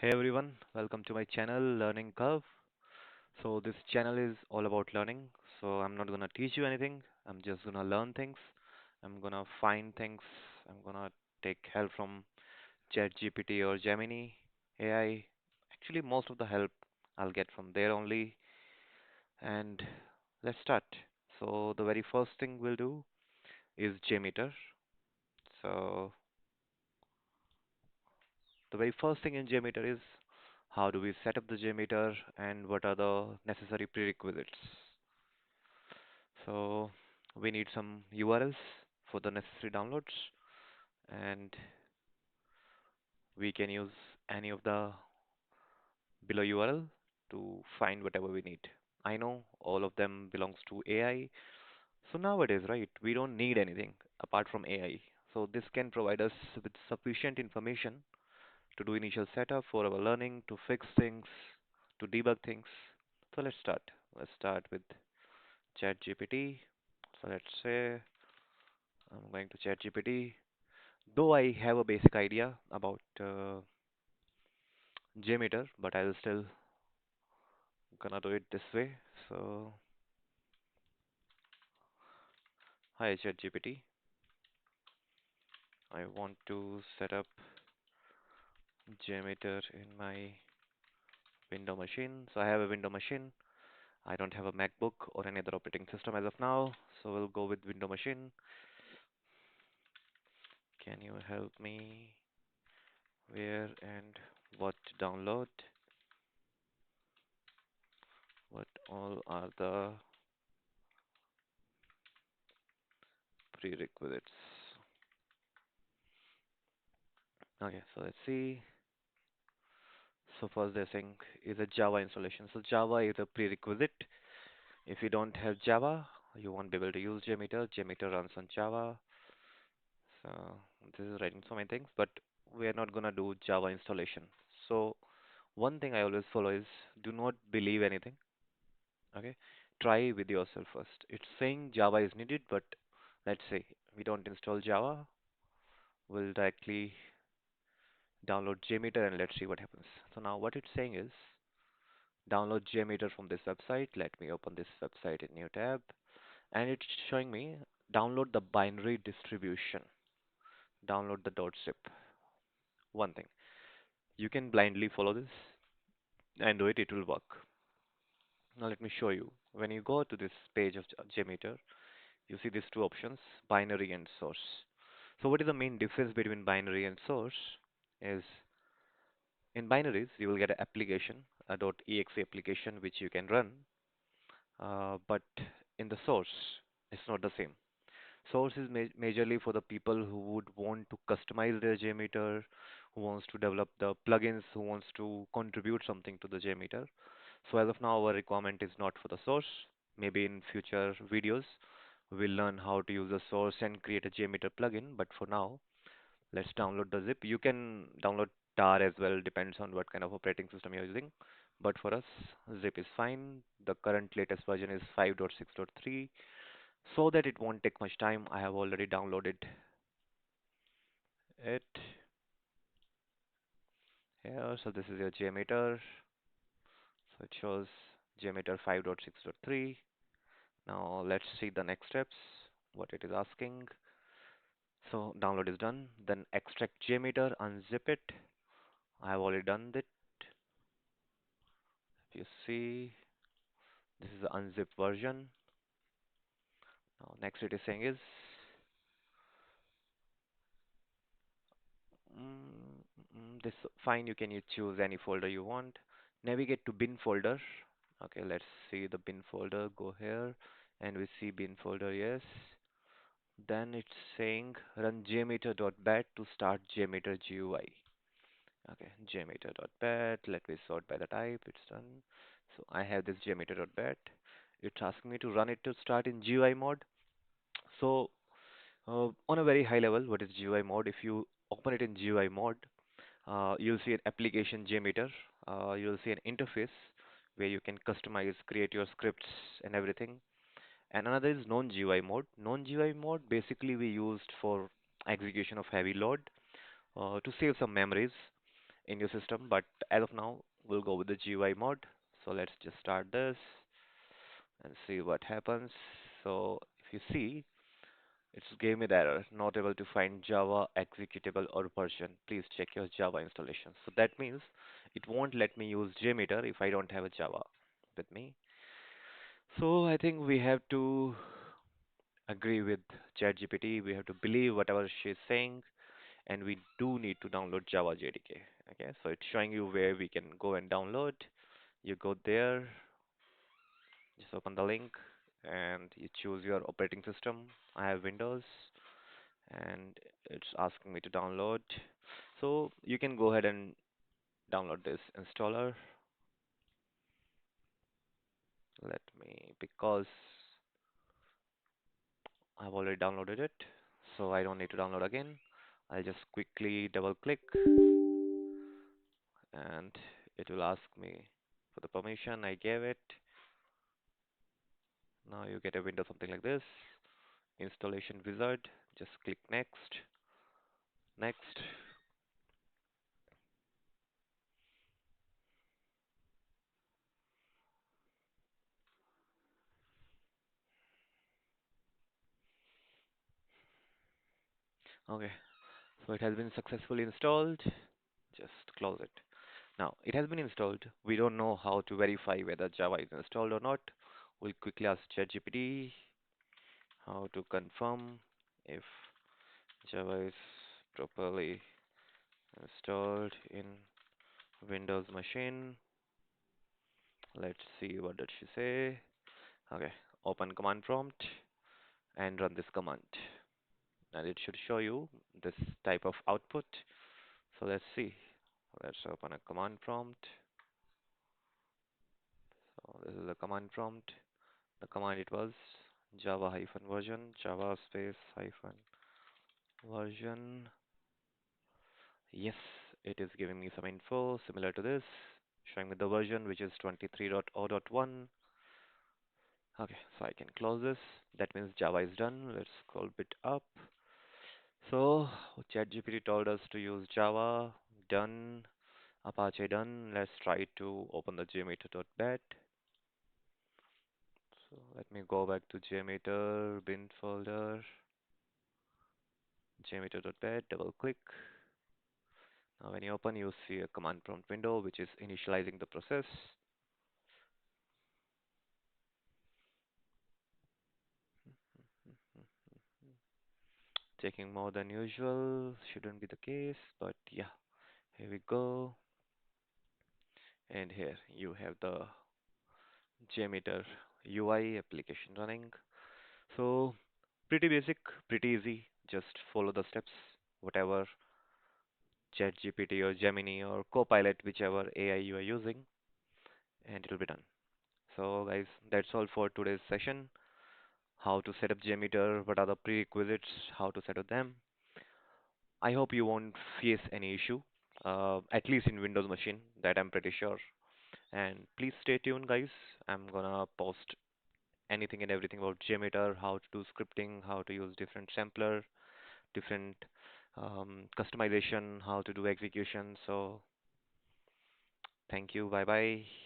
Hey everyone, welcome to my channel Learning Curve. So this channel is all about learning. So I'm not gonna teach you anything. I'm just gonna learn things. I'm gonna find things. I'm gonna take help from ChatGPT or Gemini AI. Actually, most of the help I'll get from there only. And let's start. So the very first thing we'll do is JMeter. So the very first thing in JMeter is how do we set up the JMeter and what are the necessary prerequisites. So we need some URLs for the necessary downloads, and we can use any of the below URL to find whatever we need. I know all of them belongs to AI. So nowadays, right, we don't need anything apart from AI. So this can provide us with sufficient information to do initial setup for our learning, to fix things, to debug things. So let's start. Let's start with ChatGPT. So let's say I'm going to ChatGPT. Though I have a basic idea about JMeter, but I'll still gonna do it this way. So, hi ChatGPT, I want to set up JMeter in my window machine. So I have a window machine. I don't have a MacBook or any other operating system as of now. So we'll go with window machine. Can you help me where and what to download? What all are the prerequisites? Okay, so let's see. So first they're saying is a Java installation. So Java is a prerequisite. If you don't have Java, you won't be able to use JMeter. JMeter runs on Java. So this is writing so many things, but we are not gonna do Java installation. So one thing I always follow is do not believe anything. Okay, try with yourself first. It's saying Java is needed, but let's say we don't install Java. We'll directly download JMeter and let's see what happens. So now what it's saying is download JMeter from this website. Let me open this website in new tab, and it's showing me download the binary distribution, download the .zip. One thing, you can blindly follow this and do it, it will work. Now let me show you. When you go to this page of JMeter, you see these two options, binary and source. So what is the main difference between binary and source is in binaries you will get an application, a .exe application which you can run, but in the source it's not the same. Source is majorly for the people who would want to customize their JMeter, who wants to develop the plugins, who wants to contribute something to the JMeter. So as of now, our requirement is not for the source. Maybe in future videos, we'll learn how to use the source and create a JMeter plugin. But for now, let's download the zip. You can download tar as well, depends on what kind of operating system you're using. But for us, zip is fine. The current latest version is 5.6.3. So that it won't take much time, I have already downloaded it here. So this is your JMeter. So it shows JMeter 5.6.3. Now let's see the next steps, what it is asking. So download is done. Then extract JMeter, unzip it. I have already done it. If you see, this is the unzipped version. Now next it is saying is this fine. You can choose any folder you want. Navigate to bin folder. Okay, let's see the bin folder. Go here, and we see bin folder. Yes. Then it's saying run jmeter.bat to start jmeter GUI. Okay, jmeter.bat. Let me sort by the type. It's done. So I have this jmeter.bat. It's asking me to run it to start in GUI mode. So on a very high level, what is GUI mode? If you open it in GUI mode, you'll see an application JMeter. You'll see an interface where you can customize, create your scripts and everything. And another is non-GUI mode. Non-GUI mode basically we used for execution of heavy load to save some memories. in your system. But as of now, we'll go with the GUI mod. So let's just start this and see what happens. So if you see, it's gave me the error, not able to find Java executable or version. Please check your Java installation. So that means it won't let me use JMeter if I don't have a Java with me. So I think we have to agree with ChatGPT. We have to believe whatever she's saying, and we do need to download Java JDK. Okay, so it's showing you where we can go and download. You go there, just open the link, and you choose your operating system. I have Windows, and it's asking me to download. So you can go ahead and download this installer. Let me, because I've already downloaded it, so I don't need to download again. I'll just quickly double click and it will ask me for the permission. I gave it. Now you get a window something like this. Installation wizard. Just click next. Next. Okay. So it has been successfully installed. Just close it. Now it has been installed. We don't know how to verify whether Java is installed or not. We'll quickly ask ChatGPT how to confirm if Java is properly installed in Windows machine. Let's see what did she say. Okay, open command prompt and run this command. And it should show you this type of output. So let's see. Let's open a command prompt. So this is the command prompt. The command it was java hyphen version, java space hyphen version. Yes, it is giving me some info similar to this, showing me the version which is 23.0.1. Okay, so I can close this. That means Java is done. Let's scroll a bit up. So ChatGPT told us to use Java. Done. Apache done. Let's try to open the JMeter.bat. So let me go back to JMeter bin folder. JMeter.bat. Double click. Now when you open, you see a command prompt window which is initializing the process. Taking more than usual. Shouldn't be the case, but yeah. Here we go. And here you have the JMeter UI application running. So pretty basic, pretty easy. Just follow the steps, whatever ChatGPT or Gemini or Copilot, whichever AI you are using, and it'll be done. So guys, that's all for today's session. How to set up JMeter, what are the prerequisites, how to set up them. I hope you won't face any issue, at least in Windows machine, that I'm pretty sure. And please stay tuned, guys. I'm gonna post anything and everything about JMeter, how to do scripting, how to use different sampler, different customization, how to do execution. So thank you. Bye bye.